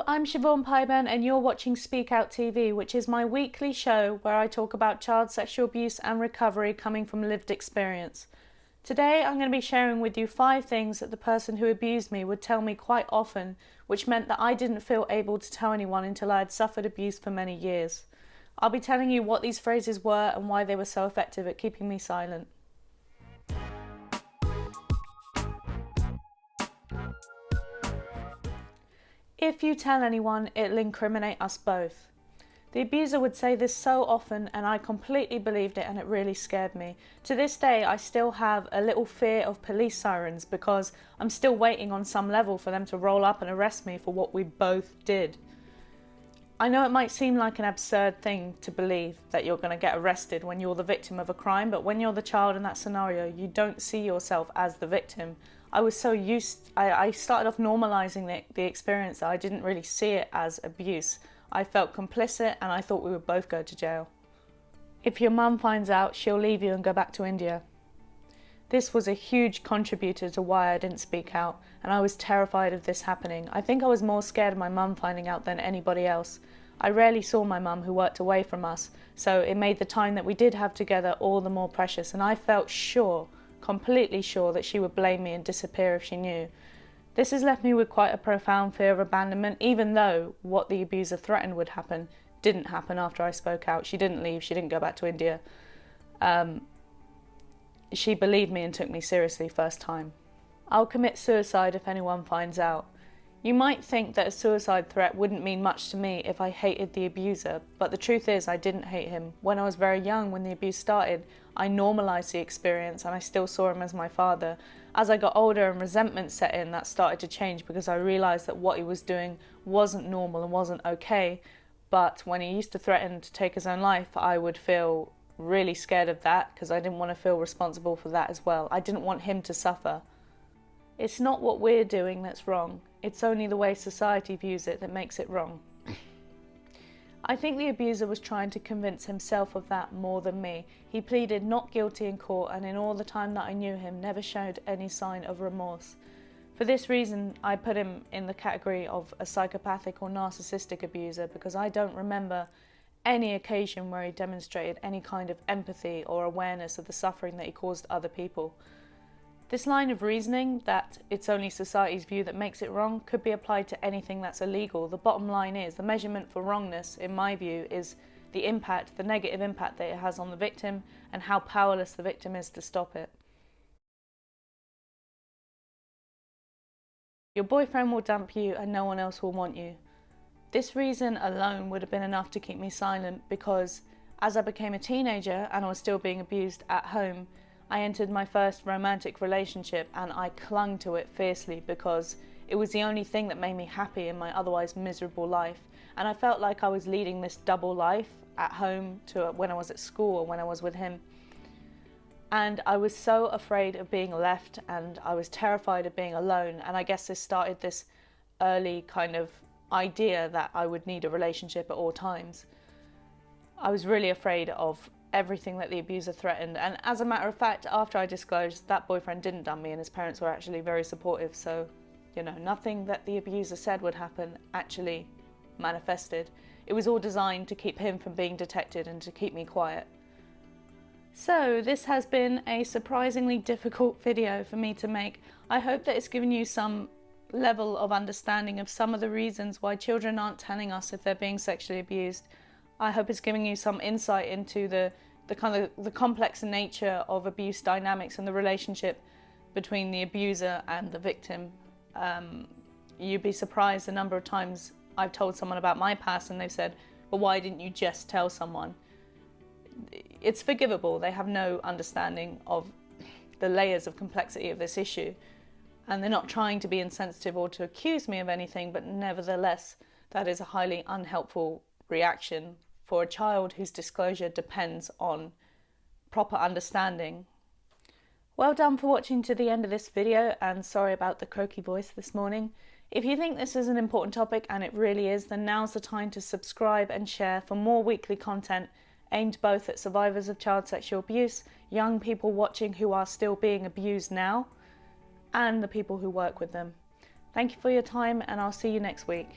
Hello, I'm Siobhan Pyburn and you're watching Speak Out TV, which is my weekly show where I talk about child sexual abuse and recovery coming from lived experience. Today I'm going to be sharing with you 5 things that the person who abused me would tell me quite often, which meant that I didn't feel able to tell anyone until I had suffered abuse for many years. I'll be telling you what these phrases were and why they were so effective at keeping me silent. If you tell anyone, it'll incriminate us both. The abuser would say this so often and I completely believed it, and it really scared me. To this day I still have a little fear of police sirens because I'm still waiting on some level for them to roll up and arrest me for what we both did. I know it might seem like an absurd thing to believe that you're going to get arrested when you're the victim of a crime, but when you're the child in that scenario, you don't see yourself as the victim. I was so I started off normalising the experience that I didn't really see it as abuse. I felt complicit and I thought we would both go to jail. If your mum finds out, she'll leave you and go back to India. This was a huge contributor to why I didn't speak out, and I was terrified of this happening. I think I was more scared of my mum finding out than anybody else. I rarely saw my mum, who worked away from us, so it made the time that we did have together all the more precious, and I felt sure, completely sure, that she would blame me and disappear if she knew. This has left me with quite a profound fear of abandonment, even though what the abuser threatened would happen didn't happen after I spoke out. She didn't leave, she didn't go back to India. She believed me and took me seriously first time. I'll commit suicide if anyone finds out. You might think that a suicide threat wouldn't mean much to me if I hated the abuser, but the truth is I didn't hate him. When I was very young, when the abuse started, I normalised the experience and I still saw him as my father. As I got older and resentment set in, that started to change because I realised that what he was doing wasn't normal and wasn't okay. But when he used to threaten to take his own life, I would feel really scared of that because I didn't want to feel responsible for that as well. I didn't want him to suffer. It's not what we're doing that's wrong. It's only the way society views it that makes it wrong. I think the abuser was trying to convince himself of that more than me. He pleaded not guilty in court, and in all the time that I knew him, never showed any sign of remorse. For this reason, I put him in the category of a psychopathic or narcissistic abuser, because I don't remember any occasion where he demonstrated any kind of empathy or awareness of the suffering that he caused other people. This line of reasoning, that it's only society's view that makes it wrong, could be applied to anything that's illegal. The bottom line is, the measurement for wrongness, in my view, is the impact, the negative impact that it has on the victim and how powerless the victim is to stop it. Your boyfriend will dump you and no one else will want you. This reason alone would have been enough to keep me silent, because as I became a teenager and I was still being abused at home, I entered my first romantic relationship and I clung to it fiercely because it was the only thing that made me happy in my otherwise miserable life. And I felt like I was leading this double life at home to when I was at school or when I was with him. And I was so afraid of being left and I was terrified of being alone. And I guess this started this early kind of idea that I would need a relationship at all times. I was really afraid of everything that the abuser threatened, and as a matter of fact, after I disclosed, that boyfriend didn't dump me and his parents were actually very supportive, so nothing that the abuser said would happen actually manifested. It was all designed to keep him from being detected and to keep me quiet. So this has been a surprisingly difficult video for me to make. I hope that it's given you some level of understanding of some of the reasons why children aren't telling us if they're being sexually abused. I hope it's giving you some insight into the complex nature of abuse dynamics and the relationship between the abuser and the victim. You'd be surprised the number of times I've told someone about my past and they've said, "But why didn't you just tell someone?" It's forgivable. They have no understanding of the layers of complexity of this issue, and they're not trying to be insensitive or to accuse me of anything, but nevertheless, that is a highly unhelpful reaction for a child whose disclosure depends on proper understanding. Well done for watching to the end of this video, and sorry about the croaky voice this morning. If you think this is an important topic, and it really is, then now's the time to subscribe and share for more weekly content aimed both at survivors of child sexual abuse, young people watching who are still being abused now, and the people who work with them. Thank you for your time, and I'll see you next week.